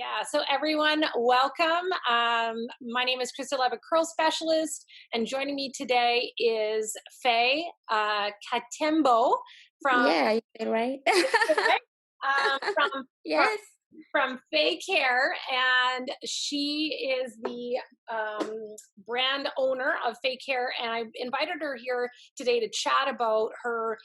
Yeah, so everyone, welcome. My name is Krista, Leavitt, curl specialist, and joining me today is Faye Katembo from Yeah, you did right. from Yes. from Fey'Kare, and she is the brand owner of Fey'Kare. And I invited her here today to chat about her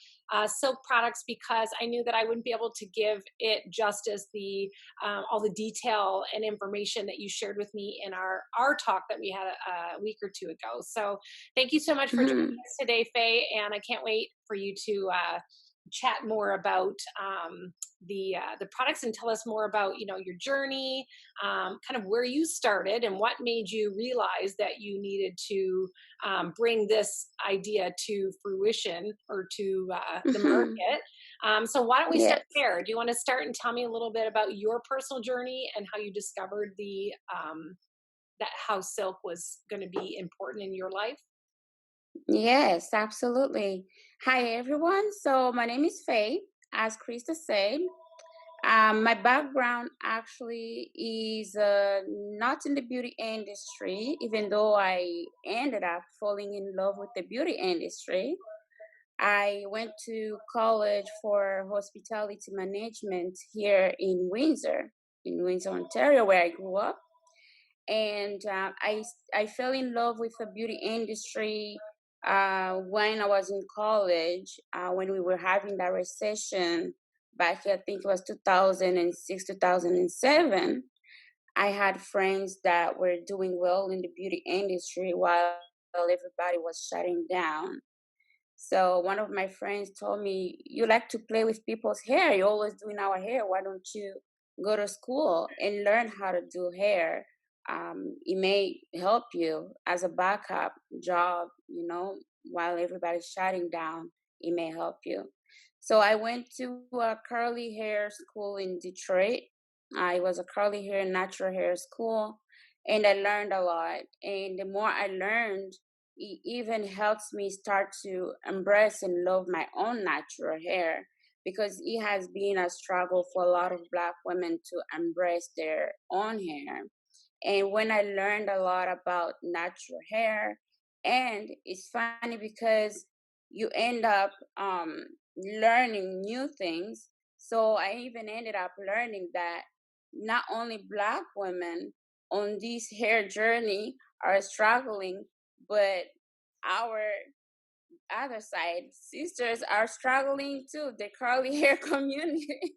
silk products because I knew that I wouldn't be able to give it justice the all the detail and information that you shared with me in our talk that we had a week or two ago. So thank you so much for joining Mhm. us today, Faye, and I can't wait for you to chat more about the products and tell us more about your journey, kind of where you started and what made you realize that you needed to bring this idea to fruition or to the Mhm. market. So why don't we start Yes. there? Do you want to start and tell me a little bit about your personal journey and how you discovered the that how silk was going to be important in your life? Yes, absolutely. Hi, everyone. So my name is Faye, as Krista said. My background actually is not in the beauty industry, even though I ended up falling in love with the beauty industry. I went to college for hospitality management here in Windsor, Ontario, where I grew up. And I fell in love with the beauty industry when I was in college, when we were having that recession back, I think it was 2006, 2007. I had friends that were doing well in the beauty industry while everybody was shutting down. So one of my friends told me, "You like to play with people's hair. You're always doing our hair. Why don't you go to school and learn how to do hair? It may help you as a backup job, while everybody's shutting down. It may help you." So I went to a curly hair school in Detroit. I was a curly hair, natural hair school, and I learned a lot. And the more I learned, it even helps me start to embrace and love my own natural hair, because it has been a struggle for a lot of Black women to embrace their own hair. And when I learned a lot about natural hair, and it's funny because you end up learning new things. So I even ended up learning that not only Black women on this hair journey are struggling, but our other side sisters are struggling too. The curly hair community,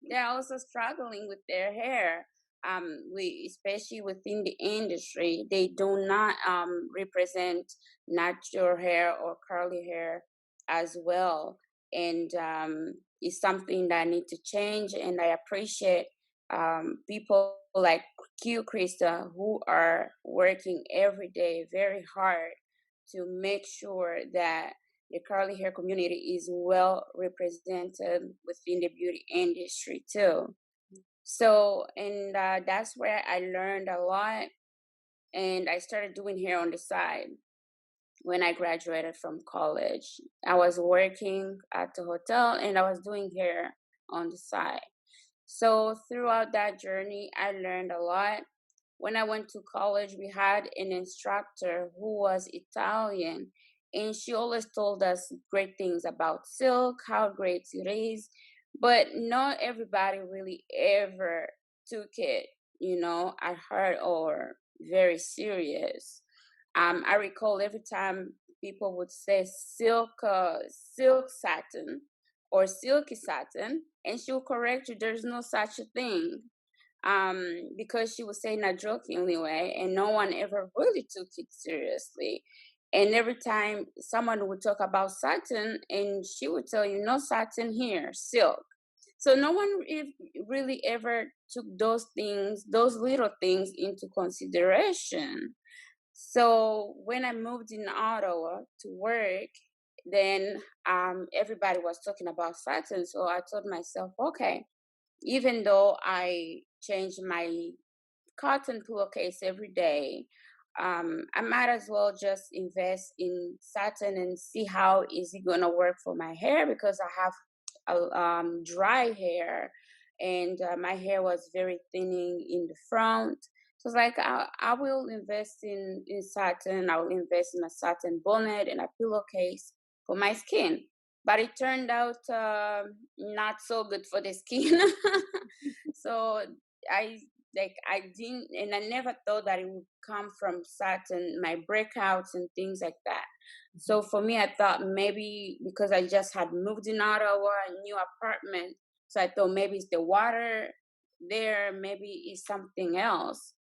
they're also struggling with their hair. We, especially within the industry, they do not represent natural hair or curly hair as well, and it's something that need to change. And I appreciate people like you, Krista, who are working every day very hard to make sure that the curly hair community is well represented within the beauty industry too. So, and that's where I learned a lot, and I started doing hair on the side when I graduated from college. I was working at the hotel and I was doing hair on the side. So, throughout that journey, I learned a lot. When I went to college, we had an instructor who was Italian, and she always told us great things about silk, how great it is. But not everybody really ever took it, at heart or very serious. I recall every time people would say silk satin or silky satin, and she would correct you, there's no such a thing, because she was saying that jokingly way, and no one ever really took it seriously. And every time someone would talk about satin, and she would tell you, no satin here, silk. So no one really ever took those things, those little things, into consideration. So when I moved in Ottawa to work, then everybody was talking about satin. So I told myself, okay, even though I change my cotton pillowcase every day, I might as well just invest in satin and see how is it gonna work for my hair, because I have dry hair, and my hair was very thinning in the front. So it's like I will invest in satin. I will invest in a satin bonnet and a pillowcase for my skin. But it turned out not so good for the skin. So I I didn't, and I never thought that it would come from satin, my breakouts and things like that. So for me, I thought maybe because I just had moved in Ottawa, a new apartment, so I thought maybe it's the water there, maybe it's something else.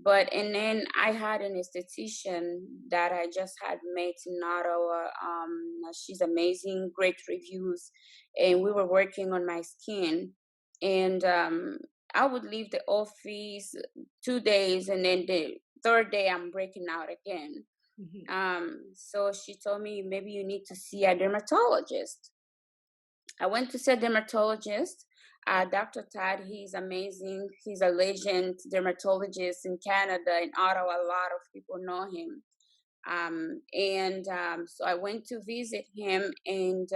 But and then I had an esthetician that I just had met in Ottawa. She's amazing, great reviews, and we were working on my skin. And I would leave the office 2 days, and then the third day I'm breaking out again. So she told me maybe you need to see a dermatologist. I went to see a dermatologist, Dr. Todd. He's amazing. He's a legend dermatologist in Canada, in Ottawa. A lot of people know him. So I went to visit him, and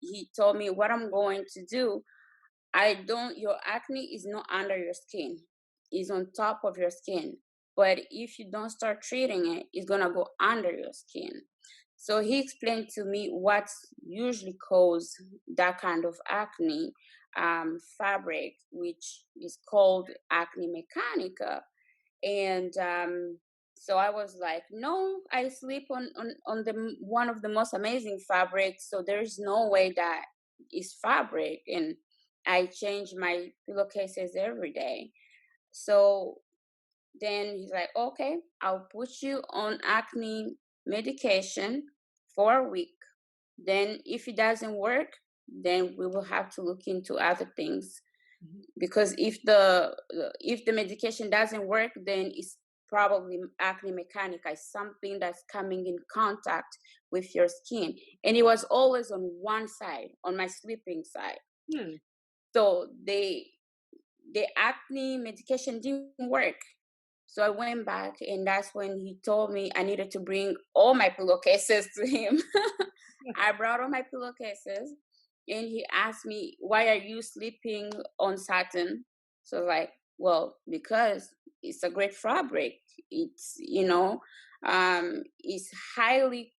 he told me what I'm going to do. Your acne is not under your skin, it's on top of your skin. But if you don't start treating it, it's gonna go under your skin. So he explained to me what usually cause that kind of acne fabric, which is called acne mechanica. And so I was like, no, I sleep on one of the most amazing fabrics, so there's no way that is fabric. And I change my pillowcases every day. So then he's like, okay, I'll put you on acne medication for a week. Then if it doesn't work, then we will have to look into other things. Because if the medication doesn't work, then it's probably acne mechanica, is something that's coming in contact with your skin. And it was always on one side, on my sleeping side. So the acne medication didn't work. So I went back, and that's when he told me I needed to bring all my pillowcases to him. I brought all my pillowcases, and he asked me, "Why are you sleeping on satin?" So like, well, because it's a great fabric. It's it's highly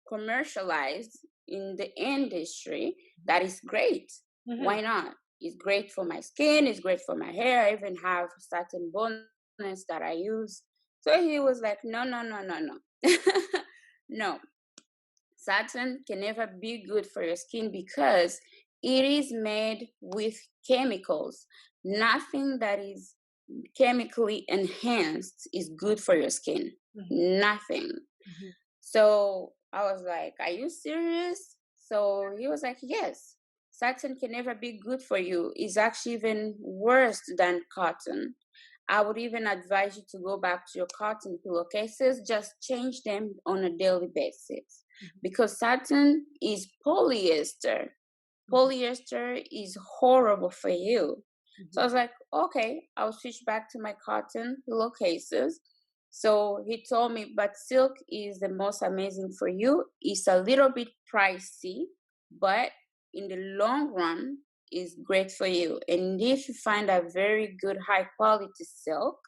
commercialized in the industry. That is great. Why not? It's great for my skin. It's great for my hair. I even have satin bonnets that I use. So he was like, no, no, no, no, no. No, satin can never be good for your skin because it is made with chemicals. Nothing that is chemically enhanced is good for your skin. Nothing. So I was like, are you serious? So he was like, yes, satin can never be good for you. It's actually even worse than cotton. I would even advise you to go back to your cotton pillowcases, just change them on a daily basis because satin is polyester. Polyester is horrible for you. So I was like, okay, I'll switch back to my cotton pillowcases. So he told me, but silk is the most amazing for you. It's a little bit pricey, but in the long run, is great for you. And if you find a very good high quality silk,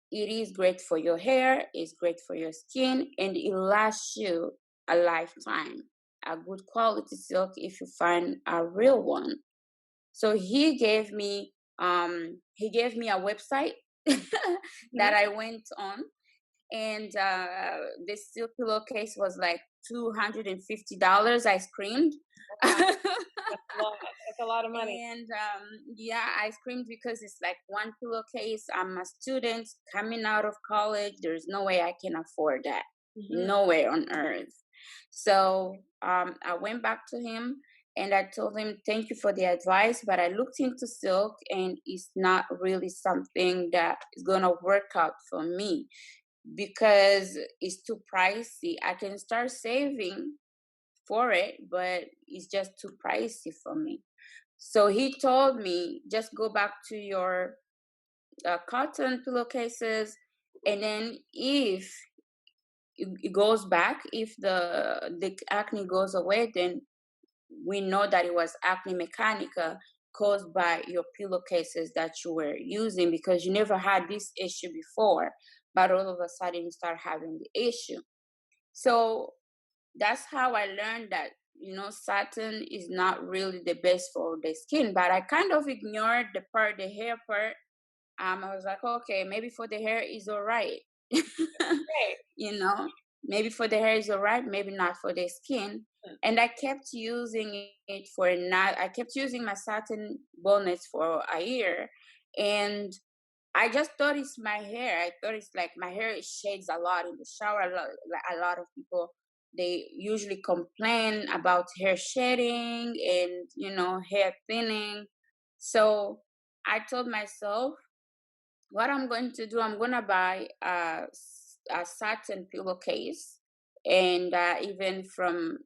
it is great for your hair, it's great for your skin, and it lasts you a lifetime. A good quality silk if you find a real one. So he gave me a website that I went on, and the silk pillowcase was like $250. I screamed. That's a lot of money. And yeah, I screamed because it's like one pillowcase. I'm a student coming out of college. There's no way I can afford that. Nowhere on earth. So I went back to him and I told him, thank you for the advice, but I looked into silk and it's not really something that is going to work out for me because it's too pricey. I can start saving for it, but it's just too pricey for me. So he told me, just go back to your cotton pillowcases, and then if it goes back, if the acne goes away, then we know that it was acne mechanica, caused by your pillowcases that you were using, because you never had this issue before, but all of a sudden you start having the issue. So that's how I learned that, satin is not really the best for the skin. But I kind of ignored the hair part. I was like, okay, maybe for the hair is all right. Right. you know, maybe for the hair is all right, maybe not for the skin. And I kept using it for not. I kept using my satin bonnets for a year, and I just thought it's my hair. I thought it's like my hair shades a lot in the shower. A lot of people, they usually complain about hair shedding and hair thinning. So I told myself, what I'm going to do, I'm gonna buy a satin pillowcase, and even from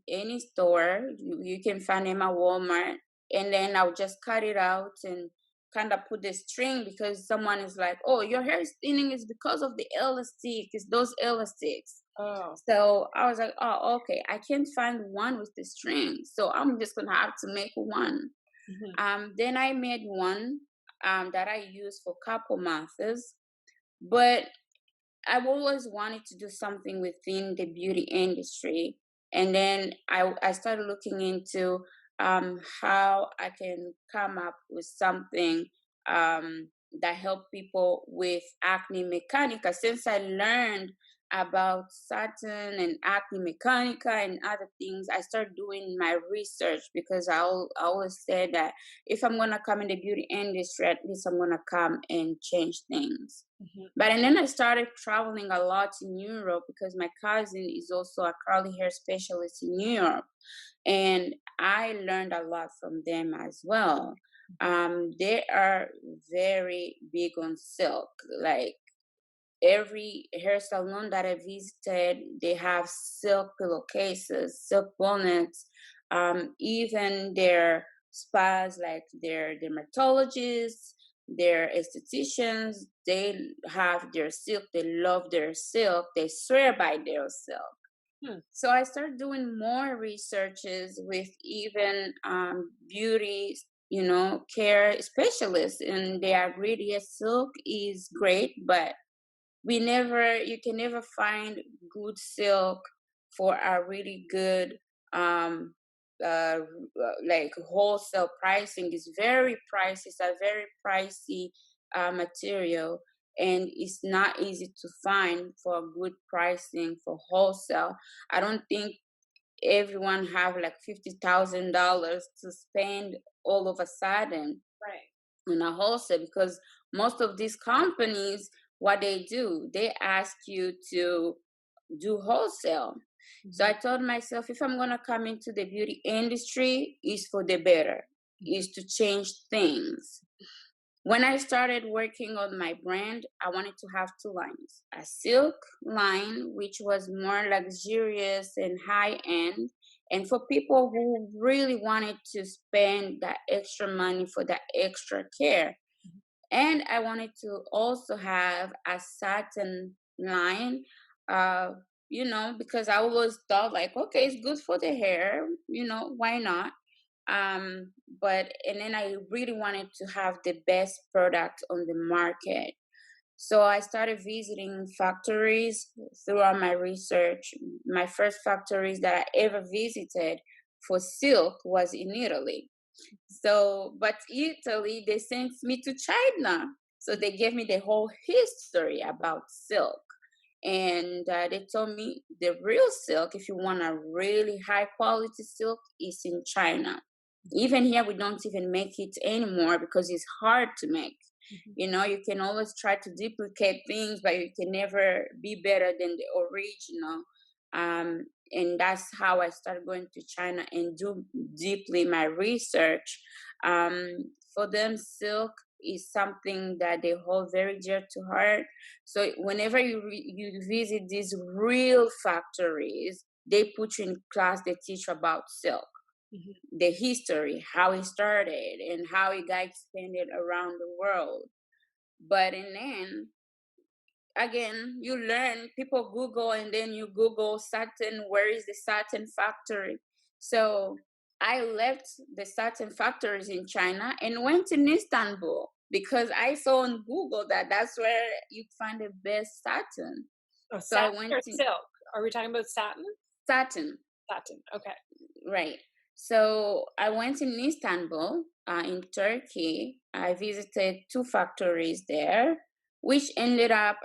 any store, you can find them at Walmart, and then I'll just cut it out and kind of put the string, because someone is like, "Oh, your hair is thinning is because of the elastic. It's those elastics." Oh. So I was like, "Oh, okay. I can't find one with the string, so I'm just gonna have to make one." Mhm. Then I made one that I used for couple months, but I've always wanted to do something within the beauty industry. And then I started looking into how I can come up with something that help people with acne mechanica. Since I learned about satin and acne mechanica and other things, I started doing my research, because I always said that if I'm going to come in the beauty industry, at least I'm going to come and change things. Mhm. But and then I started traveling a lot in Europe, because my cousin is also a curly hair specialist in New York, and I learned a lot from them as well. They are very big on silk. Like every hair salon that I visited, they have silk pillowcases, silk bonnets, even their spas, like their dermatologists, their estheticians, they have their silk. They love their silk. They swear by their silk. Hmm. So I started doing more researches with even beauty, care specialists, and they agreed, yes, silk is great, but you can never find good silk for a really good um like wholesale pricing. Is very pricey. It's a very pricey material, and it's not easy to find for good pricing for wholesale. I don't think everyone have like $50,000 to spend all of a sudden Right. in a wholesale, because most of these companies, what they do, they ask you to do wholesale. So I Mhm. told myself, if I'm going to come into the beauty industry, is for the better, is to change things. When I started working on my brand, I wanted to have two lines: a silk line, which was more luxurious and high end, and for people who really wanted to spend that extra money for that extra care. And I wanted to also have a satin line, because I always thought, like, okay, it's good for the hair, why not? But and then I really wanted to have the best product on the market. So I started visiting factories throughout my research. My first factories that I ever visited for silk was in Italy. So, but Italy, they sent me to China. So they gave me the whole history about silk. And they told me the real silk, if you want a really high quality silk, is in China. Even here, we don't even make it anymore because it's hard to make. Mhm. You can always try to duplicate things, but you can never be better than the original. And that's how I started going to China and do deeply my research. For them, silk is something that they hold very dear to heart. So whenever you visit these real factories, they put you in class. They teach about silk, Mhm. the history, how it started, and how it got expanded around the world. But and then again, you learn. People Google, and then you Google satin. Where is the satin factory? So I left the satin factories in China and went to Istanbul because I saw on Google that that's where you find the best satin. Oh, So I satin went or to silk? Are we talking about satin? satin, Satin. Okay. right. So I went in Istanbul, in Turkey. I visited two factories there, which ended up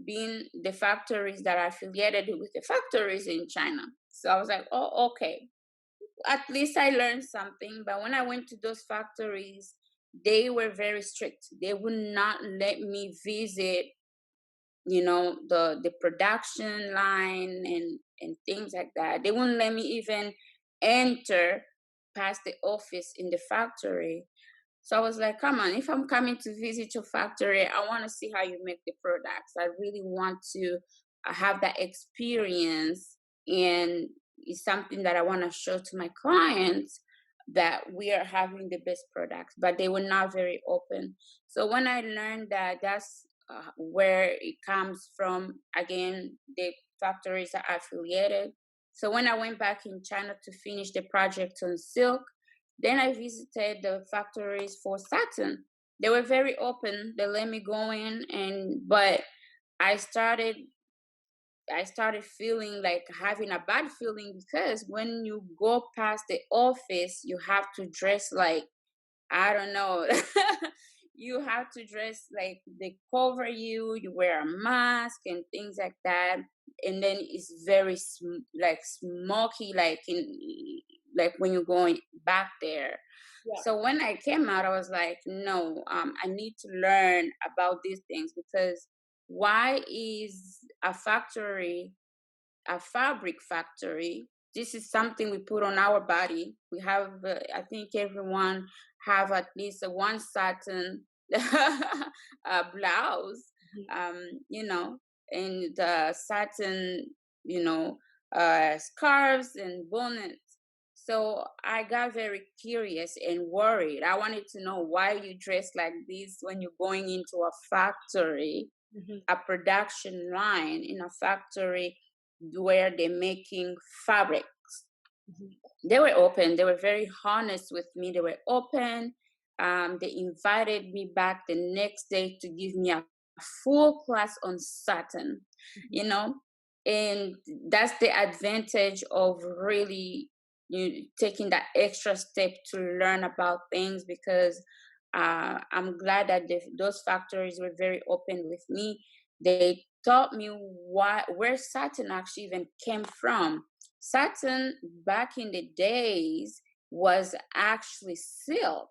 being the factories that are affiliated with the factories in China. So I was like, oh, okay. At least I learned something. But when I went to those factories, they were very strict. They would not let me visit, the production line and things like that. They wouldn't let me even enter past the office in the factory. So I was like, come on, if I'm coming to visit your factory, I want to see how you make the products. I really want to have that experience. And it's something that I want to show to my clients that we are having the best products, but they were not very open. So when I learned that that's where it comes from, again, the factories are affiliated. So when I went back in China to finish the project on silk, then I visited the factories for satin. They were very open. They let me go in, but I started I started feeling like having a bad feeling because when you go past the office, you have to dress like, I don't know. You have to dress like they cover you. You wear a mask and things like that, and then it's very like smoky, like when you're going back there. Yeah. So when I came out, I was like, no, I need to learn about these things because why is a fabric factory? This is something we put on our body. We have, I think everyone have at least a one satin blouse, Mhm. um, you know, and satin, you know, scarves and bonnets. So I got very curious and worried. I wanted to know why you dress like this when you're going into a factory, Mhm. a production line in a factory where they're making fabric. Mhm. They were open. They were very honest with me. They were open. They invited me back the next day to give me a full class on satin, Mhm. you know, and that's the advantage of really taking that extra step to learn about things because I'm glad that those factories were very open with me. They taught me where satin actually even came from. Satin back in the days was actually silk.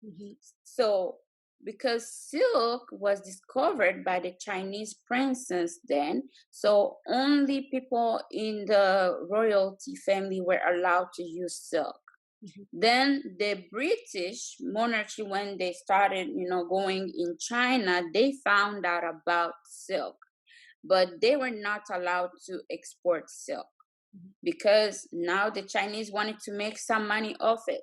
Mhm. So, because silk was discovered by the Chinese princess then, so only people in the royalty family were allowed to use silk. Mhm. Then the British monarchy, when they started, going in China, they found out about silk, but they were not allowed to export silk Mhm. because now the Chinese wanted to make some money off it.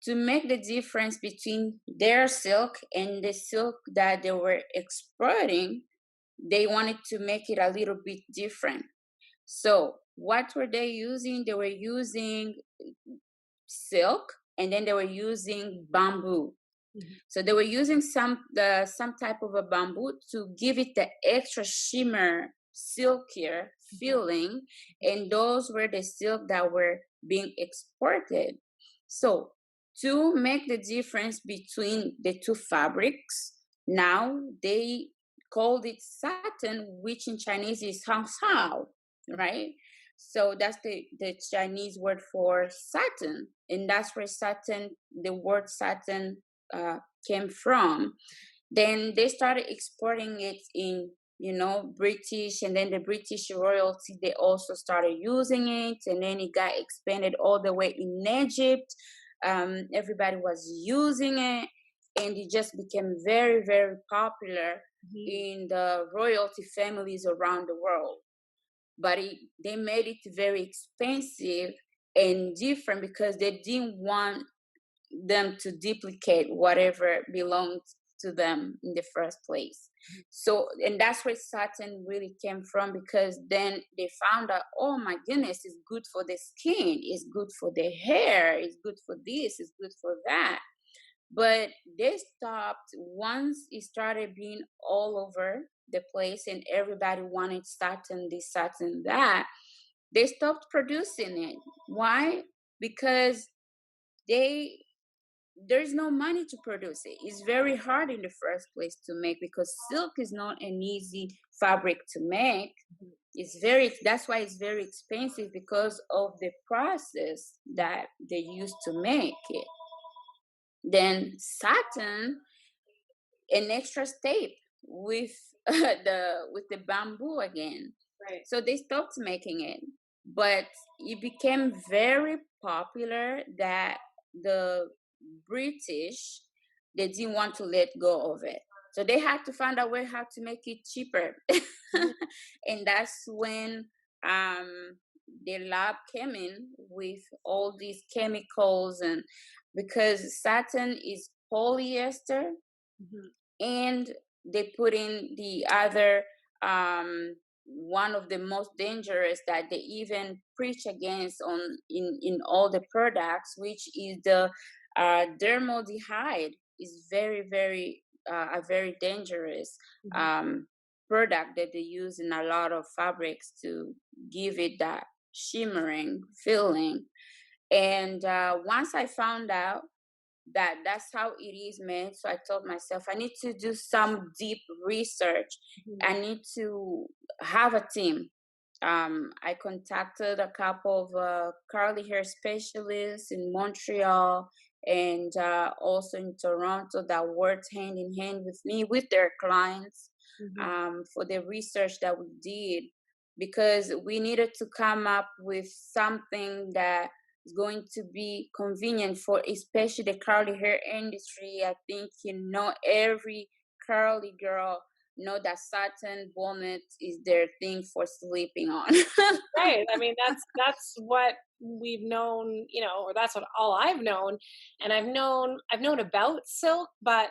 To make the difference between their silk and the silk that they were exporting, they wanted to make it a little bit different. So, what were they using? They were using silk and then they were using bamboo. Mhm. So they were using some type of a bamboo to give it the extra shimmer, silkier Mhm. feeling, and those were the silk that were being exported. So to make the difference between the two fabrics, now they called it satin, which in Chinese is hangshao, right? So that's the Chinese word for satin, and that's where satin, the word satin, uh, came from. Then they started exporting it in, British, and then the British royalty, they also started using it, and then it got expanded all the way in Egypt. Everybody was using it, and it just became very, very popular Mhm. in the royalty families around the world. But they made it very expensive and different because they didn't want them to duplicate whatever belonged to them in the first place. So, and that's where satin really came from, because then they found out, oh my goodness, it's good for the skin, it's good for the hair, it's good for this, it's good for that. But they stopped once it started being all over the place and everybody wanted satin this, satin that. They stopped producing it. Why? Because they there's no money to produce it. It's very hard in the first place to make, because silk is not an easy fabric to make. That's why it's very expensive, because of the process that they use to make it. Then satin, an extra step with the bamboo again. Right. So they stopped making it, but it became very popular that the British, they didn't want to let go of it. So they had to find a way how to make it cheaper. And that's when the lab came in with all these chemicals, and because satin is polyester, and they put in the other, one of the most dangerous that they even preach against in all the products, which is the dermaldehyde. Is very a very dangerous product that they use in a lot of fabrics to give it that shimmering feeling. And once I found out that that's how it is made, so I told myself I need to do some deep research. I need to have a team. I contacted a couple of curly hair specialists in Montreal and also in Toronto that worked hand in hand with me with their clients for the research that we did, because we needed to come up with something that is going to be convenient for especially the curly hair industry. I think every curly girl know that satin bonnet is their thing for sleeping on. Right. I mean, that's what we've known, or that's what all I've known. And I've known about silk, but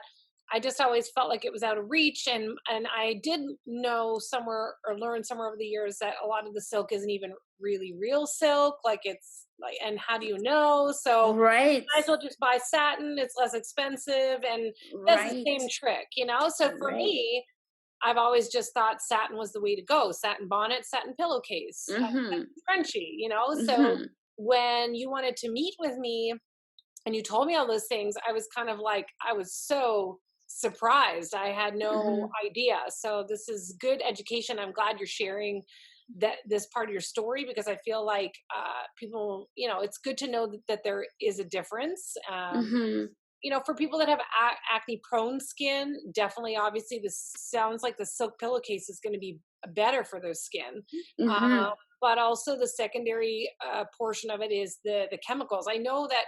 I just always felt like it was out of reach. And I did know somewhere, or learn somewhere over the years, that a lot of the silk isn't even really real silk. Like, it's like, and how do you know? So Right, might as well just buy satin. It's less expensive and does the right, same trick. So for right. me, I've always just thought satin was the way to go. Satin bonnet, satin pillowcase, Mm-hmm. scrunchie. So Mm-hmm. when you wanted to meet with me and you told me all those things, I was kind of like, I was so surprised. I had no Mm-hmm. idea. So this is good education. I'm glad you're sharing this part of your story, because I feel like people, it's good to know that there is a difference. Mm-hmm. For people that have acne prone skin, definitely, obviously, this sounds like the silk pillowcase is going to be better for their skin. Mm-hmm. Uh, but also the secondary portion of it is the chemicals. I know that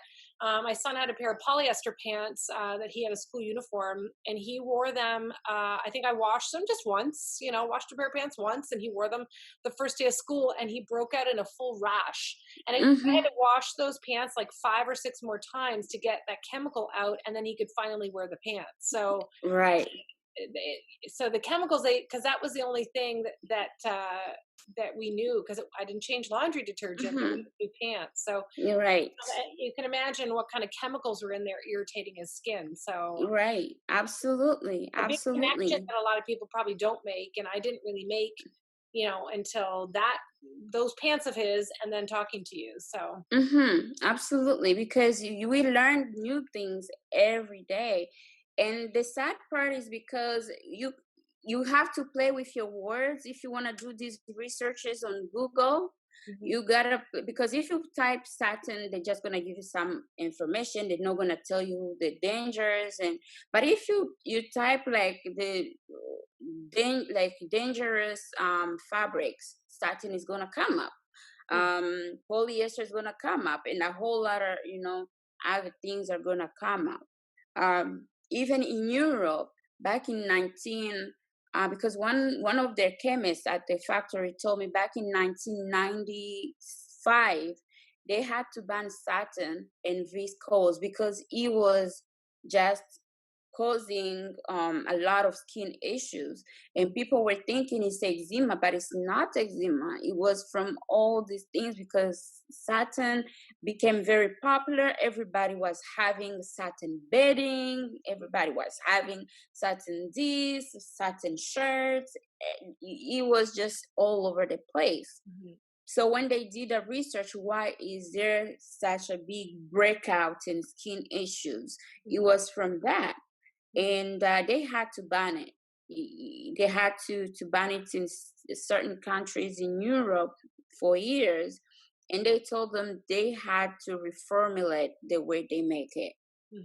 my son had a pair of polyester pants that he had a school uniform, and he wore them. I think I washed them just once, washed a pair of pants once, and he wore them the first day of school, and he broke out in a full rash. And I Mm-hmm. had to wash those pants like 5 or 6 more times to get that chemical out, and then he could finally wear the pants. So Right. the chemicals, because that was the only thing that we knew, because I didn't change laundry detergent, but we Mm-hmm. had new pants. So You're right. you can imagine what kind of chemicals were in there irritating his skin. So Right. Absolutely. a big connection Absolutely. that a lot of people probably don't make, and I didn't really make, until those pants of his, and then talking to you. So Mm-hmm. Absolutely. Because we learn new things every day. And the sad part is because you have to play with your words if you want to do these researches on Google. mhm, You gotta, because if you type satin, they're just gonna give you some information. They're not gonna tell you the dangers. And but if you type like like dangerous fabrics, satin is gonna come up. Polyester is gonna come up, and a whole lot of other things are gonna come up. Even in Europe, back in 19, because one of their chemists at the factory told me back in 1995 they had to ban satin and viscose because it was just causing a lot of skin issues. And people were thinking it's eczema, but it's not eczema. It was from all these things because satin became very popular. Everybody was having satin bedding, everybody was having satin this, satin shirts. It was just all over the place. So when they did the research, why is there such a big breakout in skin issues? It was from that, and they had to ban it. They had to ban it in certain countries in Europe for years, and they told them they had to reformulate the way they make it,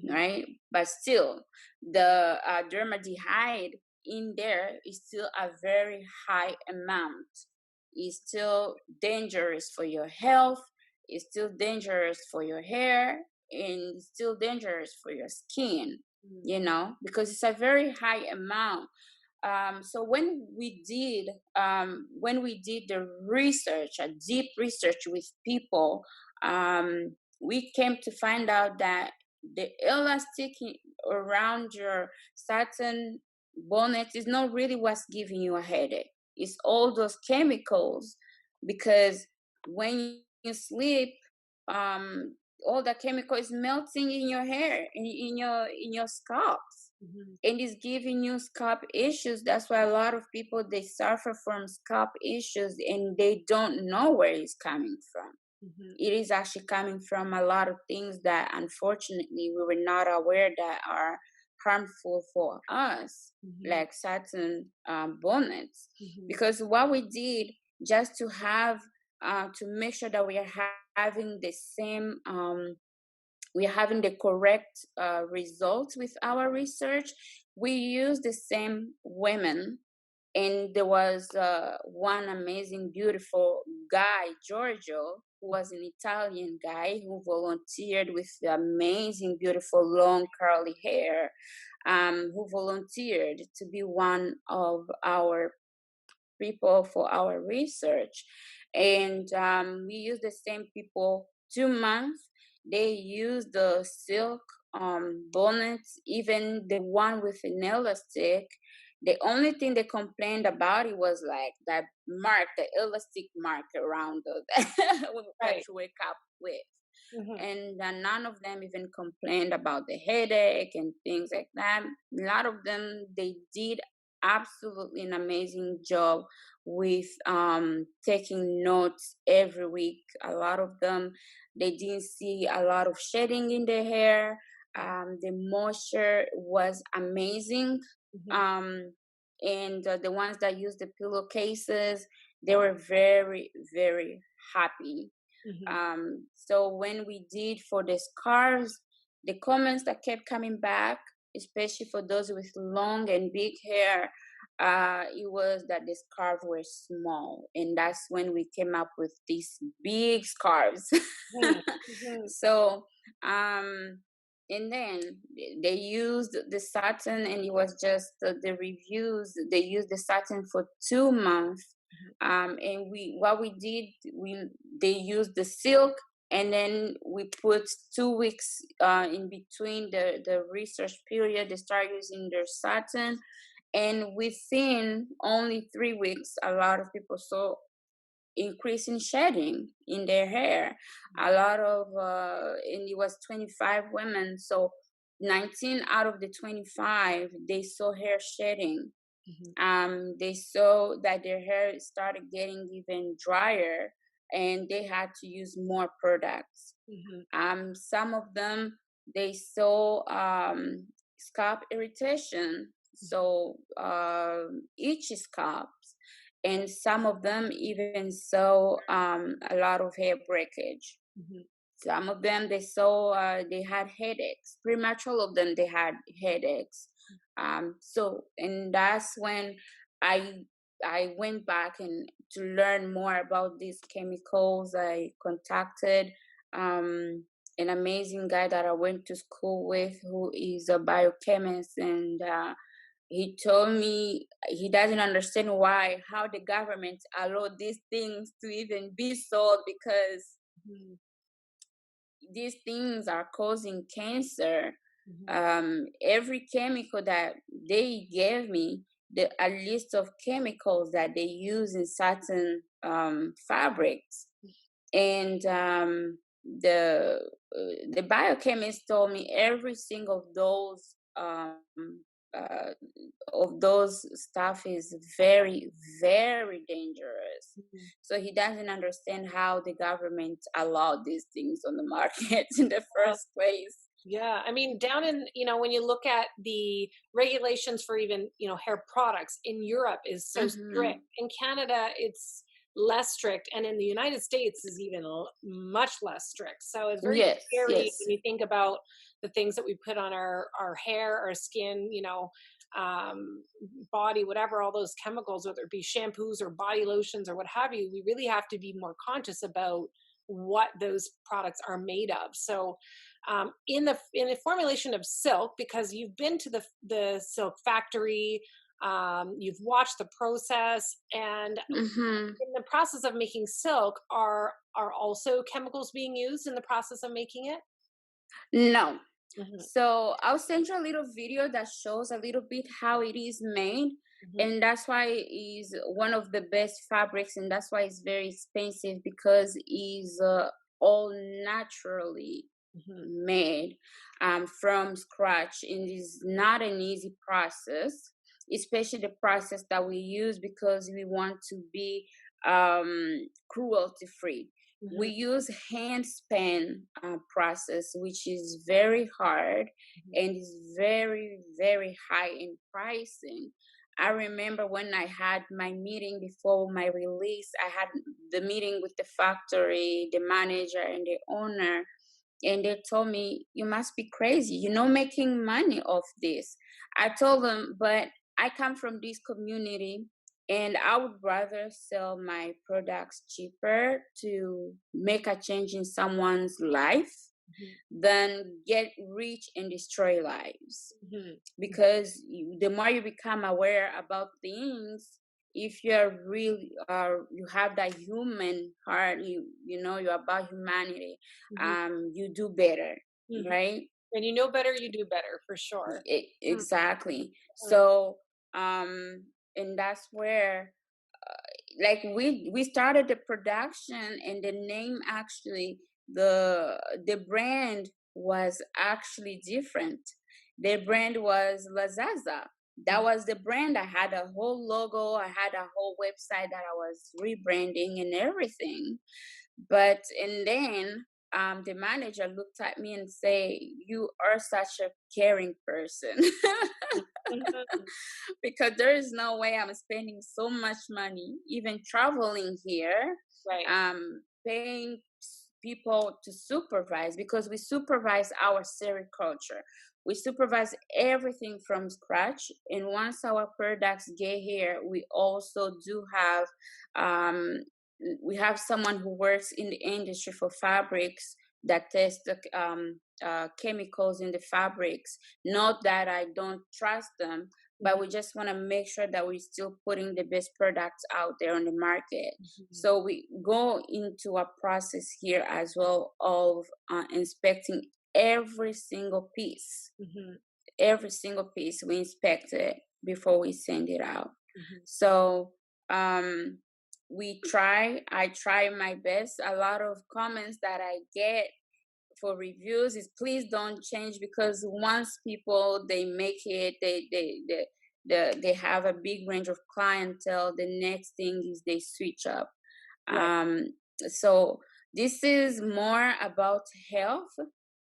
right? But still, the dermaldehyde in there is still a very high amount. Is still dangerous for your health, it's still dangerous for your hair, and it's still dangerous for your skin, because it's a very high amount. So when we did the research, a deep research with people, we came to find out that the elastic around your satin bonnet is not really what's giving you a headache. It's all those chemicals, because when you sleep, all the chemical is melting in your hair, in your scalps, and it's giving you scalp issues. That's why a lot of people, they suffer from scalp issues and they don't know where it's coming from. It is actually coming from a lot of things that unfortunately we were not aware that are harmful for us, like satin bonnets. Because what we did, just to have to make sure that we are having the same we're having the correct results with our research, we use the same women. And there was one amazing, beautiful guy, Giorgio, who was an Italian guy who volunteered with the amazing, beautiful, long, curly hair, who volunteered to be one of our people for our research. And we used the same people 2 months. They used the silk bonnets, even the one with an elastic. The only thing they complained about it was like that mark, the elastic mark around that you wake up with. And none of them even complained about the headache and things like that. A lot of them, they did absolutely an amazing job with taking notes every week. A lot of them, they didn't see a lot of shedding in their hair. The moisture was amazing. And the ones that used the pillowcases, they were very, very happy. So when we did for the scarves, the comments that kept coming back, especially for those with long and big hair, it was that the scarves were small, and that's when we came up with these big scarves. So and then they used the satin, and it was just the reviews, they used the satin for 2 months. And they used the silk, and then we put 2 weeks in between the research period. They started using their satin, and within only 3 weeks, a lot of people saw increase in shedding in their hair. A lot of and it was 25 women, so 19 out of the 25, they saw hair shedding. They saw that their hair started getting even drier, and they had to use more products. Some of them, they saw scalp irritation, so itchy scalps, and some of them even saw a lot of hair breakage. Some of them, they saw they had headaches. Pretty much all of them, they had headaches. And that's when I went back and to learn more about these chemicals. I contacted an amazing guy that I went to school with, who is a biochemist, and he told me he doesn't understand how the government allowed these things to even be sold, because these things are causing cancer. Mhm. Every chemical that they gave me, a list of chemicals that they use in certain fabrics, and the biochemist told me every single uh, of those stuff is very, very dangerous. Mhm. So he doesn't understand how the government allowed these things on the market in the first place. Yeah, I mean, down in, when you look at the regulations for even, hair products in Europe is so strict. Hmm. In Canada, it's less strict, and in the United States is even much less strict. So it's very Yes, scary yes. when you think about the things that we put on our hair, our skin, um, body, whatever, all those chemicals, whether it be shampoos or body lotions or what have you. We really have to be more conscious about what those products are made of. So in the formulation of silk, because you've been to the silk factory, you've watched the process, and Hmm. in the process of making silk, are also chemicals being used in the process of making it? No. Hmm. So I'll send you a little video that shows a little bit how it is made. Hmm. And that's why it is one of the best fabrics, and that's why it's very expensive, because it's all naturally Hmm. made from scratch. And it's not an easy process, especially the process that we use, because we want to be cruelty free. We Hmm. use hand span process, which is very hard and is very, very high in pricing. I remember when I had my meeting before my release, I had the meeting with the factory, the manager, and the owner, and they told me, you must be crazy, you're not making money off this. I told them, but I come from this community, and I would rather sell my products cheaper to make a change in someone's life than get rich and destroy lives. Hmm. Because the more you become aware about things, if you're really you have that human heart, you're about humanity, Hmm. you do better, Hmm. right? And you know better, you do better for sure. Mm. Exactly. Mm. So and that's where, like, we started the production, and the name, actually, the brand was actually different. The brand was Lazaza. That was the brand. I had a whole logo, I had a whole website that I was rebranding and everything. But and then the manager looked at me and say, you are such a caring person. Mhm. Because there is no way I'm spending so much money, even traveling here, Right. paying people to supervise, because we supervise our sericulture. We supervise everything from scratch. And once our products get here, we also do have um, we have someone who works in the industry for fabrics that tests the chemicals in the fabrics. Not that I don't trust them, but Mhm. we just want to make sure that we're still putting the best products out there on the market. Mhm. So we go into a process here as well of inspecting every single piece. Mhm. Every single piece we inspect it before we send it out. Mhm. So um, I try my best. A lot of comments that I get for reviews is, please don't change, because once people they make it, they have a big range of clientele. The next thing is they switch up. Right. um so this is more about health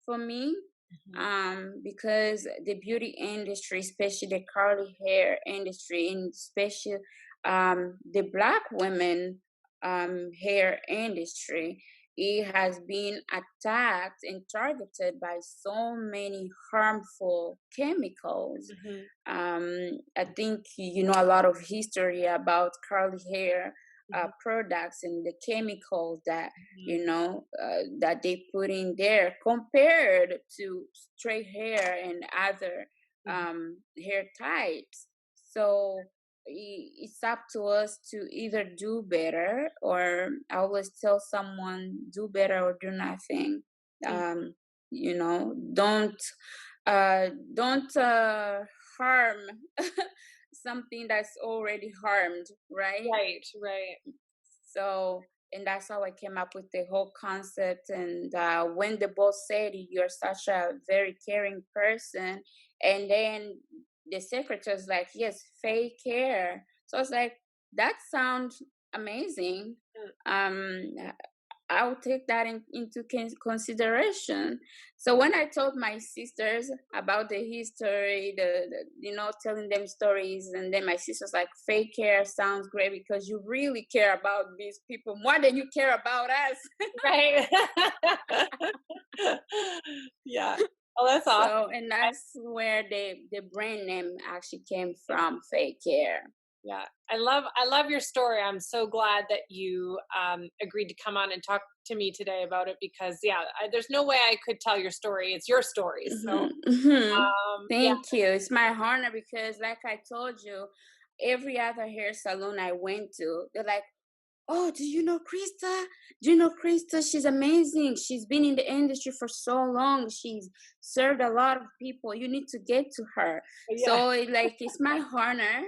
for me, Mhm. because the beauty industry, especially the curly hair industry, and especially the black women hair industry, it has been attacked and targeted by so many harmful chemicals. Mhm. I think you know a lot of history about curly hair Mhm. products and the chemicals that Mhm. that they put in there compared to straight hair and other Mhm. hair types. So it's up to us to either do better, or I always tell someone, do better or do nothing. Mhm. Don't don't harm something that's already harmed, right? Right, right. So, and that's how I came up with the whole concept. And when the boss said, "You're such a very caring person," and then the secretary's like, "Yes, Fey'Kare." So I was like, "That sounds amazing. Mm. Um, I'll take that into consideration." So when I told my sisters about the history, telling them stories, and then my sisters like, "Fake care sounds great because you really care about these people more than you care about us." Right. Yeah. Oh, that's awesome. So, and that's where the brand name actually came from, Fake Care. Yeah, I love your story. I'm so glad that you agreed to come on and talk to me today about it because yeah, there's no way I could tell your story. It's your story. So yeah, Thank you. It's my honor because, like I told you, every other hair salon I went to, they're like, "Oh, do you know Krista? Do you know Krista? She's amazing. She's been in the industry for so long. She's served a lot of people. You need to get to her." yeah. So, it's my honor.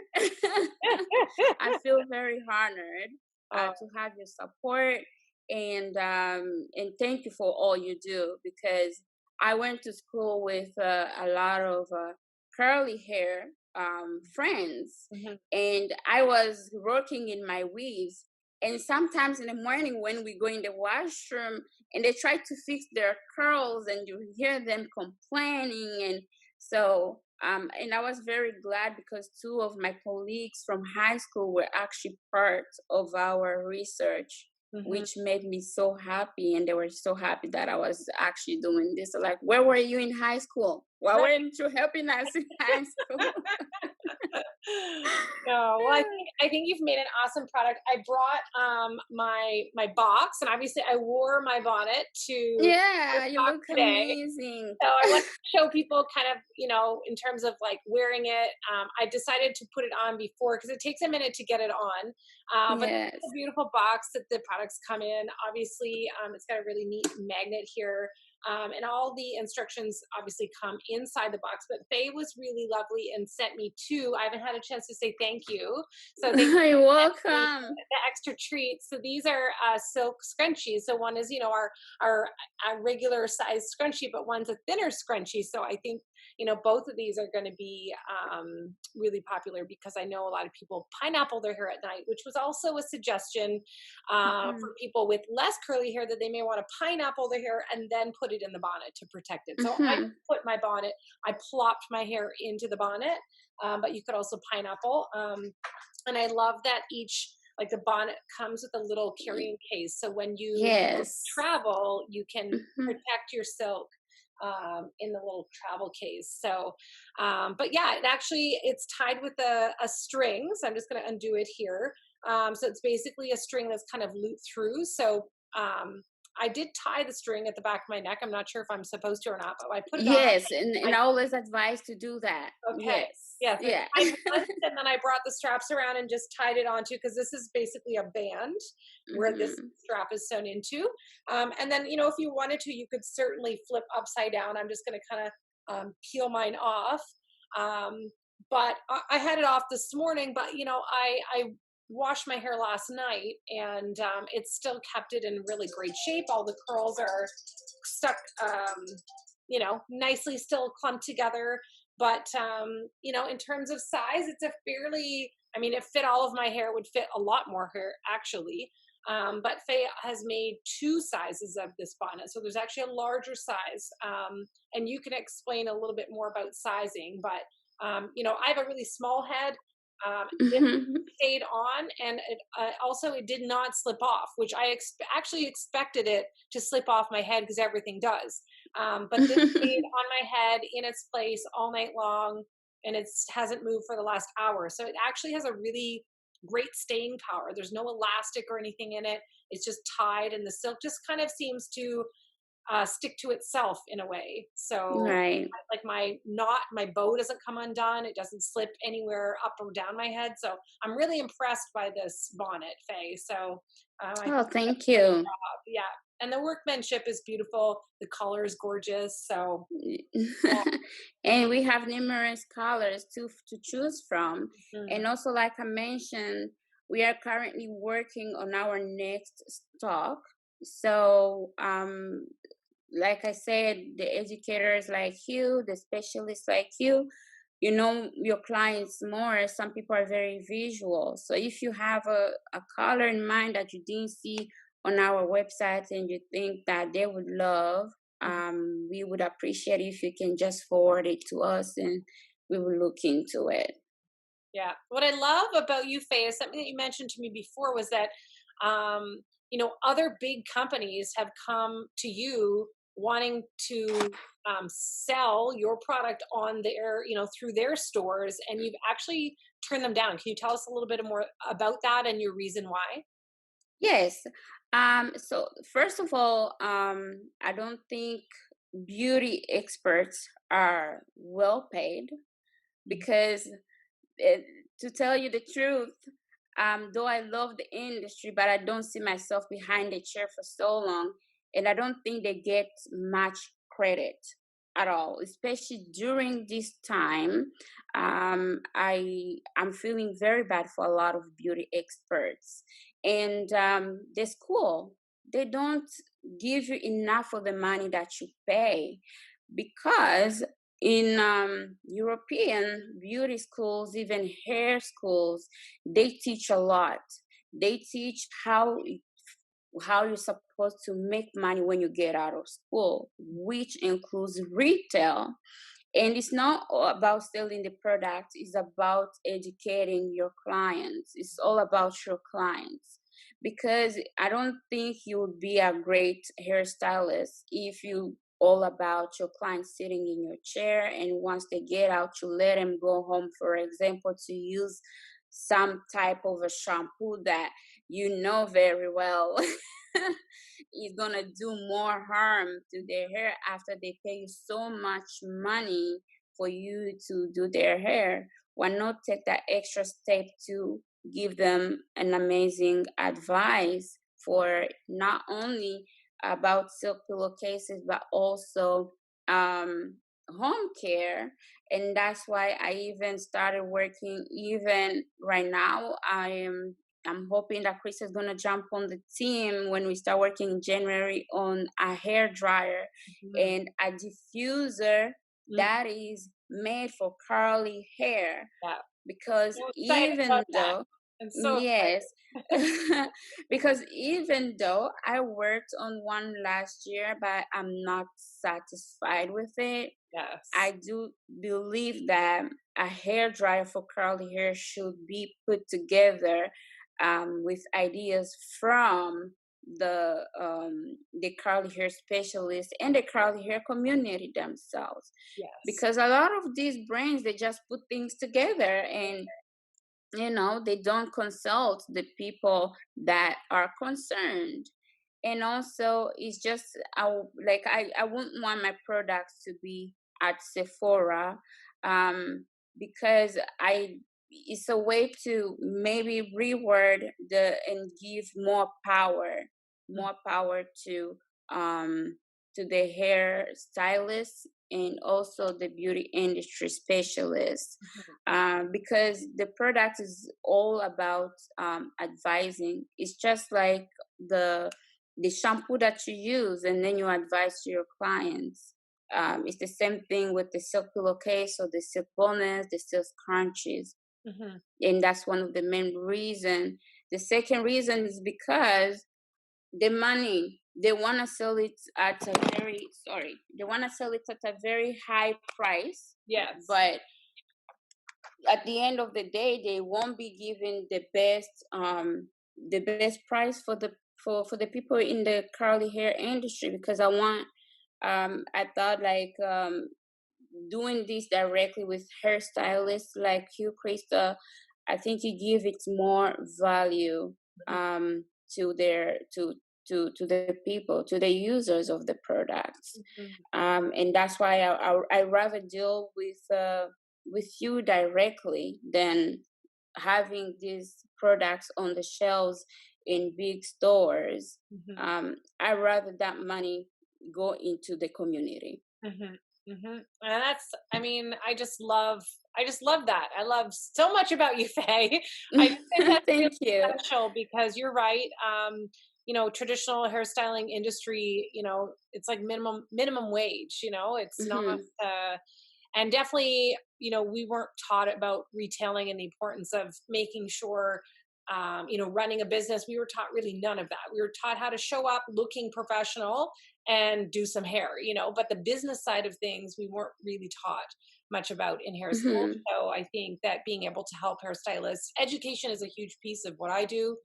I feel very honored Oh, to have your support, and thank you for all you do, because I went to school with a lot of curly hair friends, mhm. and I was working in my weaves. And sometimes in the morning when we go in the washroom and they try to fix their curls, and you hear them complaining. And so, and I was very glad because two of my colleagues from high school were actually part of our research, Mhm. which made me so happy. And they were so happy that I was actually doing this. So like, where were you in high school? Why Right. weren't you helping us in high school? No, well, I think you've made an awesome product. I brought my box, and obviously I wore my bonnet to our Yeah, you talk look today. amazing. So I want to show people kind of, in terms of like wearing it. I decided to put it on before because it takes a minute to get it on. But it's a Yes. beautiful box that the products come in. Obviously, it's got a really neat magnet here. And all the instructions obviously come inside the box. But Faye was really lovely and sent me two. I haven't had a chance to say thank you. So thank You're you welcome. the extra treats. So these are silk scrunchies. So one is, our regular size scrunchie, but one's a thinner scrunchie. So I think, both of these are going to be really popular because I know a lot of people pineapple their hair at night, which was also a suggestion Mhm. for people with less curly hair that they may want to pineapple their hair and then put it in the bonnet to protect it. So I Mhm. put my bonnet, I plopped my hair into the bonnet, but you could also pineapple. And I love that like the bonnet comes with a little carrying case. So when you Yes. travel, you can Mhm. protect your silk in the little travel case. So, but yeah, it's tied with a string. So I'm just going to undo it here. So it's basically a string that's kind of looped through. So I did tie the string at the back of my neck. I'm not sure if I'm supposed to or not, but I put it on. Yes, and I I always advise to do that. Okay. Yes. Yes, I Yeah. tied once, and then I brought the straps around and just tied it onto because this is basically a band where this Mhm. strap is sewn into. And then, if you wanted to, you could certainly flip upside down. I'm just going to kind of peel mine off. Um, but I had it off this morning, but, I washed my hair last night and it still kept it in really great shape. All the curls are stuck, nicely still clumped together. But in terms of size, it's a fairly, I mean, it fit all of my hair, would fit a lot more hair actually. But Faye has made two sizes of this bonnet. So there's actually a larger size. And you can explain a little bit more about sizing, but I have a really small head. This Mhm. stayed on, and also it did not slip off, which I actually expected it to slip off my head because everything does. But this stayed on my head in its place all night long, and it hasn't moved for the last hour. So it actually has a really great staying power. There's no elastic or anything in it. It's just tied, and the silk just kind of seems to stick to itself in a way. So Right. like my bow doesn't come undone. It doesn't slip anywhere up or down my head. So I'm really impressed by this bonnet, Faye. So I think Oh, you did thank a great you. job. Yeah. And the workmanship is beautiful. The color is gorgeous. So, And we have numerous colors to choose from. mhm. And also, like I mentioned, we are currently working on our next stock. So, like I said, the educators like you, the specialists like you know your clients more. Some people are very visual. So if you have a color in mind that you didn't see on our website and you think that they would love, we would appreciate if you can just forward it to us and we will look into it. Yeah. What I love about you, Faye, is something that you mentioned to me before was that, um, other big companies have come to you wanting to sell your product on their, through their stores, and you've actually turned them down. Can you tell us a little bit more about that and your reason why? Yes. So first of all, I don't think beauty experts are well paid Mhm. because to tell you the truth, though I love the industry, but I don't see myself behind the chair for so long, and I don't think they get much credit at all, especially during this time. I'm feeling very bad for a lot of beauty experts, and the school they don't give you enough for the money that you pay because in European beauty schools, even hair schools, they teach a lot. They teach how you're supposed to make money when you get out of school, which includes retail. And it's not all about selling the product, it's about educating your clients. It's all about your clients. Because I don't think you would be a great hairstylist if you all about your clients sitting in your chair and once they get out you let them go home, for example, to use some type of a shampoo that you know very well is gonna do more harm to their hair after they pay you so much money for you to do their hair. Why not take that extra step to give them an amazing advice for not only about silk pillowcases but also home care. And that's why I even started working. Even right now I'm hoping that Chris is gonna jump on the team when we start working in January on a hair dryer Mhm. and a diffuser Mhm. that is made for curly hair. Yeah. Because So excited even about that. though, I'm so yes, excited. because even though I worked on one last year, but I'm not satisfied with it, Yes. I do believe that a hair dryer for curly hair should be put together with ideas from the curly hair specialists and the curly hair community themselves. Yes. Because a lot of these brands they just put things together and they don't consult the people that are concerned. And also it's just I wouldn't want my products to be at Sephora, because I it's a way to maybe reward the and give more power um to the hair stylists and also the beauty industry specialists, Mhm. because the product is all about advising. It's just like the shampoo that you use and then you advise to your clients. It's the same thing with the silk pillowcase or the silk bonus, the silk scrunchies, Mhm. and that's one of the main reason. The second reason is because the money they want to sell it at a very sorry they want to sell it at a very high price, Yes. but at the end of the day they won't be giving the best price for the people in the curly hair industry. Because I thought like doing this directly with hairstylists like you, Krista, I think you give it more value Mhm. to their to the people, to the users of the products. Mhm. And that's why I rather deal with you directly than having these products on the shelves in big stores. Mm-hmm. I'd rather that money go into the community. Mm-hmm. Mm-hmm. And that's, I mean, I just love that. I love so much about you, Faye. I just think that's really Thank you. special because you're right. You know, traditional hairstyling industry, you know, it's like minimum wage, you know, it's not Hmm. and definitely, you know, we weren't taught about retailing and the importance of making sure you know, running a business. We were taught really none of that. We were taught how to show up looking professional and do some hair, you know, but the business side of things we weren't really taught much about in hair school. Hmm. So I think that being able to help hairstylists, education is a huge piece of what I do.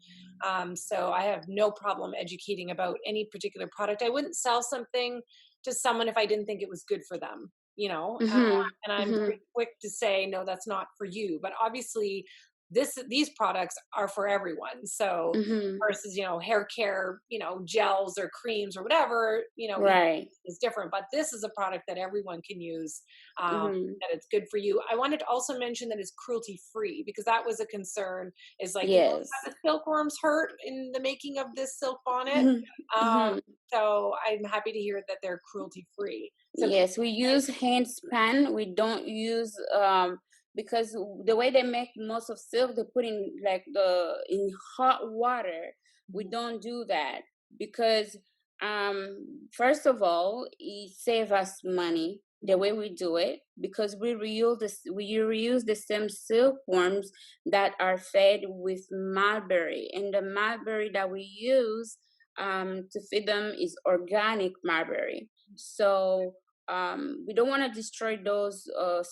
So I have no problem educating about any particular product. I wouldn't sell something to someone if I didn't think it was good for them, you know. Hmm. And I'm Hmm. very quick to say, no, that's not for you. But obviously, these products are for everyone. So Hmm. versus, you know, hair care, you know, gels or creams or whatever, you know, each Right. is different. But this is a product that everyone can use. Hmm. That it's good for you. I wanted to also mention that it's cruelty free because that was a concern. Is like, you know, Yes. have the silkworms hurt in the making of this silk bonnet? Hmm. Um, Hmm. so I'm happy to hear that they're cruelty free. So can Yes, we you use hand span. We don't use because the way they make most of silk, they put in like the in hot water. We say, don't do that because first of all, it save us money the way we do it because we reuse the same silkworms that are fed with mulberry, and the mulberry that we use to feed them is organic mulberry. So we don't want to destroy those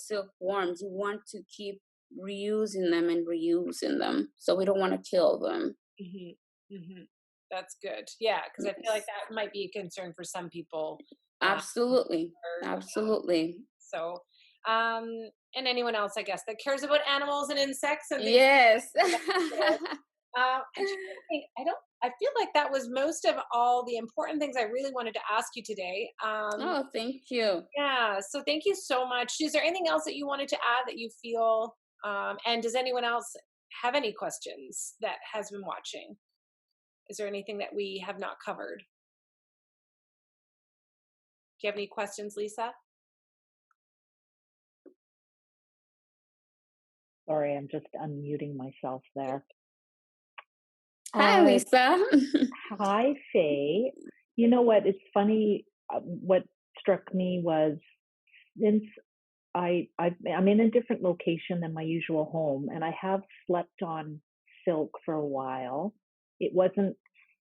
silkworms. We want to keep reusing them and reusing them. So we don't want to kill them. Mhm, mhm. That's good. Yeah, because I feel like Yes, that might be a concern for some people. Uh, absolutely, or, absolutely. so, um, and anyone else, I guess, that cares about animals and insects and things. Yes. I'm trying to think. I feel like that was most of all the important things I really wanted to ask you today. Oh, thank you. Yeah. So thank you so much. Is there anything else that you wanted to add that you feel? And does anyone else have any questions that has been watching? Is there anything that we have not covered? Do you have any questions, Lisa? Sorry, I'm just unmuting myself there. Hi, Lisa. Hi, Faye. You know what? It's funny. What struck me was since I'm in a different location than my usual home, and I have slept on silk for a while. It wasn't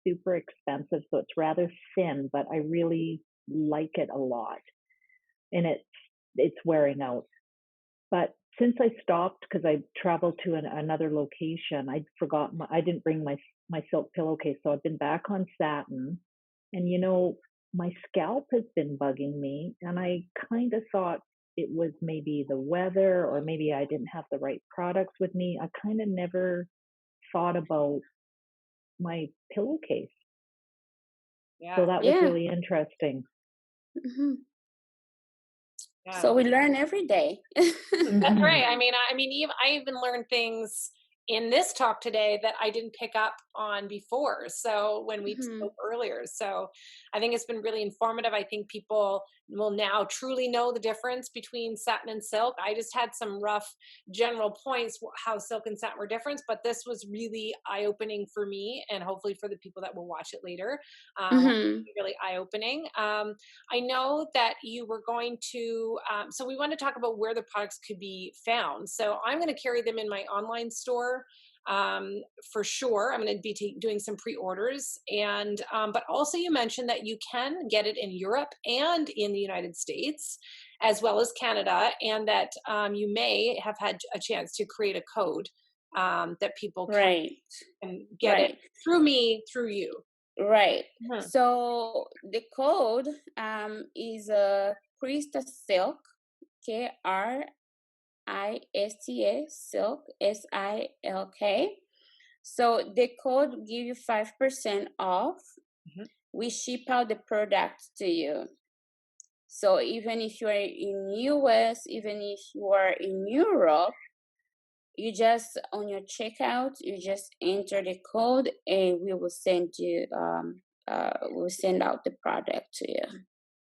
super expensive, so it's rather thin, but I really like it a lot, and it's wearing out. But since I stopped because I traveled to another location, I didn't bring my silk pillowcase, so I've been back on satin. And my scalp has been bugging me, and I kind of thought it was maybe the weather, or maybe I didn't have the right products with me. I kind of never thought about my pillowcase, so Yeah. that was Yeah. really interesting. Hmm. Yeah. So we learn every day. That's Hmm. right. I even learned things in this talk today that I didn't pick up on before. So when we Hmm. spoke earlier, so I think it's been really informative. I think people will now truly know the difference between satin and silk. I just had some rough general points how silk and satin were different, but this was really eye opening for me, and hopefully for the people that will watch it later. Hmm. Really eye opening. I know that you were going to, so we want to talk about where the products could be found. So I'm going to carry them in my online store for sure. I'm going to be doing some pre-orders, and but also you mentioned that you can get it in Europe and in the United States, as well as Canada, and that you may have had a chance to create a code that people Right. can get it Right. through me, through you. Right. Mhm. So the code is Krista Silk, Krista Silk, SILK. So the code will give you 5% off. Mhm. We ship out the product to you. So even if you are in US, even if you are in Europe, you just on your checkout, you just enter the code, and we will send you we'll send out the product to you.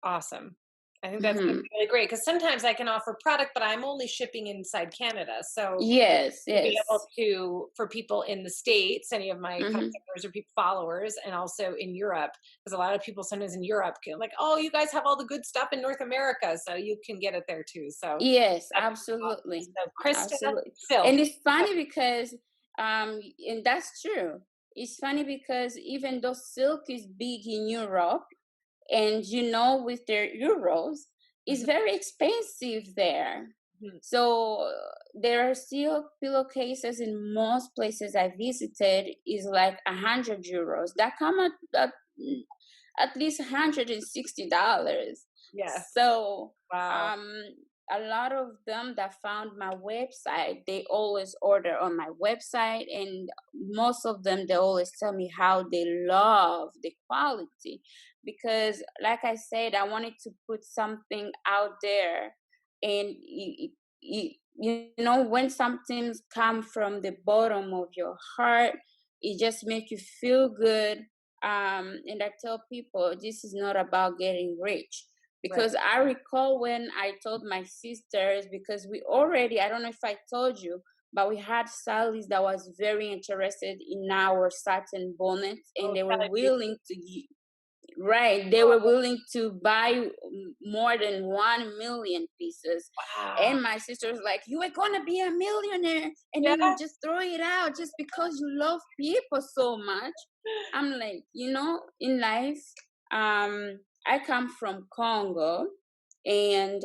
Awesome. I think that's Hmm. really great because sometimes I can offer product, but I'm only shipping inside Canada. So Yes, to be yes. able to, for people in the States, any of my Hmm. customers or people followers, and also in Europe, because a lot of people sometimes in Europe can like, oh, you guys have all the good stuff in North America, so you can get it there too. So Yes, that's absolutely. awesome. So Krista Absolutely. Silk. And it's funny because and that's true. It's funny because even though silk is big in Europe, and with their euros, it's Mhm, very expensive there. mhm. So there are still pillowcases in most places I visited is like €100. That come at least $160. Yes. So Wow. um a lot of them that found my website, they always order on my website, and most of them, they always tell me how they love the quality, because like I said, I wanted to put something out there. And when something come from the bottom of your heart, it just makes you feel good. And I tell people this is not about getting rich, Right. because I recall when I told my sisters, because we already, I don't know if I told you, but we had stylists that was very interested in our satin bonnets, and Oh, they were Sally Beauty. willing to right, they were willing to buy more than 1 million pieces. Wow. And my sister was like, you were gonna be a millionaire, and Yeah. then you just throw it out just because you love people so much. I'm like, in life, I come from Congo, and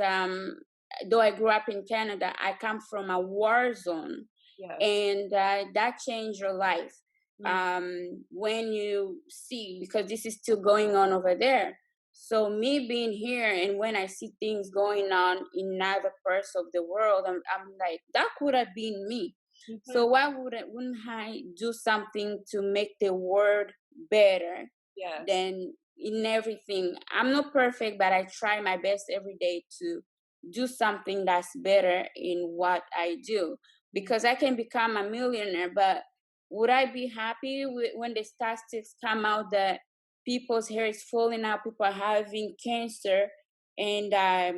though I grew up in Canada, I come from a war zone, Yes. and that changed your life. Mm. When you see, because this is still going on over there. So me being here, and when I see things going on in other parts of the world, I'm like, that could have been me. Mhm. So why wouldn't I do something to make the world better? Yes. Then in everything, I'm not perfect, but I try my best every day to do something that's better in what I do, because I can become a millionaire, but would I be happy when the statistics come out that people's hair is falling out, people are having cancer, and I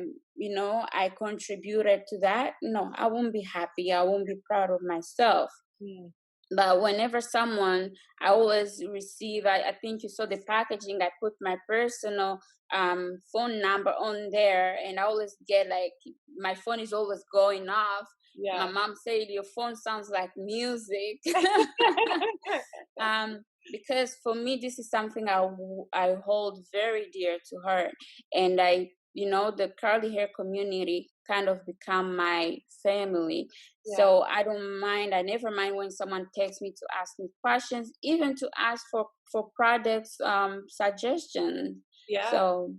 contributed to that? No, I won't be happy. I won't be proud of myself. Mm. But whenever I always receive, I think you saw the packaging, I put my personal phone number on there, and I always get like, my phone is always going off. My Yeah. mom said, your phone sounds like music. Because for me, this is something I hold very dear to her. And the curly hair community kind of become my family. Yeah. So I don't mind. I never mind when someone texts me to ask me questions, even to ask for products suggestions. Yeah. So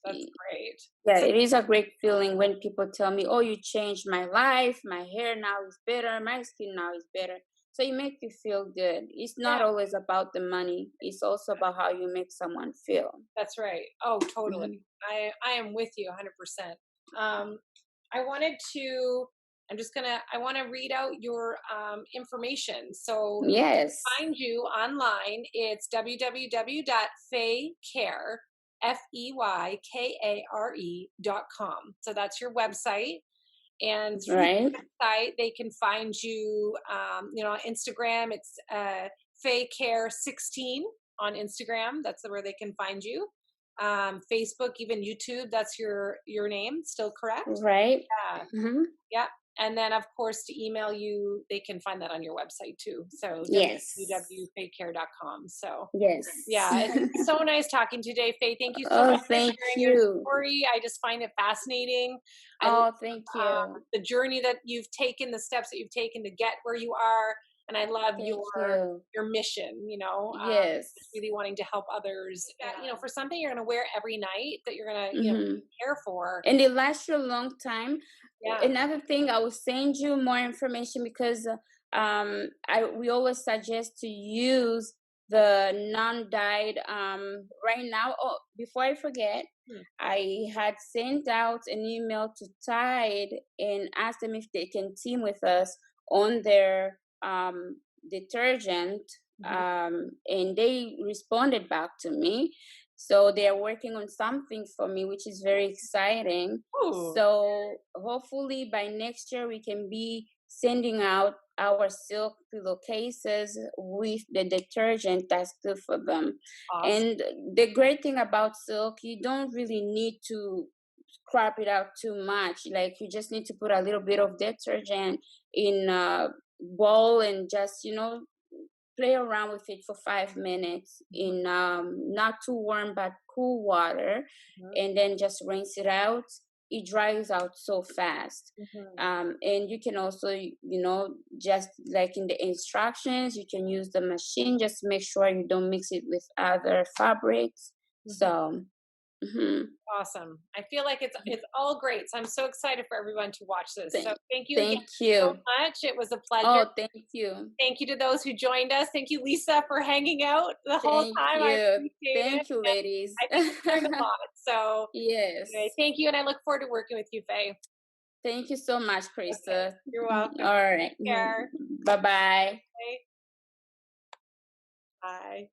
That's great. yeah, So it is a great feeling when people tell me, "Oh, you changed my life. My hair now is better. My skin now is better." So it makes you feel good. It's not yeah, always about the money. It's also about how you make someone feel. that's right. Oh, totally. Hmm. I am with you 100%. I wanted to. I want to read out your information. So Yes. find you online. It's www.feycare, FEYKARE.com. So that's your website. And through Right. the website, they can find you, on Instagram. It's Fey'Kare16 on Instagram. That's where they can find you. Facebook, even YouTube. That's your name. Still correct? Right. Yeah. Hmm. Yeah. And then, of course, to email you, they can find that on your website too. So Yes. www.feycare.com. So Yes. yeah, it's so nice talking today, Faye. Thank you so Oh, much for thank sharing your you. story. I just find it fascinating. I love Oh, thank you. the journey that you've taken, the steps that you've taken to get where you are, and I love Thank you. your mission. Yes. Just really wanting to help others. For something you're going to wear every night that you're going to Hmm. care for. And it lasts you a long time. Yeah. Another thing, I will send you more information, because we always suggest to use the non-dyed right now. Oh, before I forget, Hmm. I had sent out an email to Tide and asked them if they can team with us on their detergent, and they responded back to me. So they are working on something for me, which is very exciting. Ooh. So hopefully by next year we can be sending out our silk pillowcases with the detergent that's good for them. Awesome. And the great thing about silk, you don't really need to scrap it out too much. Like you just need to put a little bit of detergent in a bowl and just, play around with it for 5 minutes in not too warm but cool water, and then just rinse it out. It dries out so fast. And you can also, just like in the instructions, you can use the machine. Just make sure you don't mix it with other fabrics. So awesome. I feel like it's all great. So I'm so excited for everyone to watch this. So thank you again Thank you so much. It was a pleasure. Oh, thank you. Thank you to those who joined us. Thank you, Lisa, for hanging out the whole Thank time. you. I appreciate it. Thank you, ladies. I think we learned a lot. So Yes. anyway, thank you, and I look forward to working with you, Faye. Thank you so much, Krista. Okay. You're welcome. All right. Take care. Bye-bye. Bye. Bye.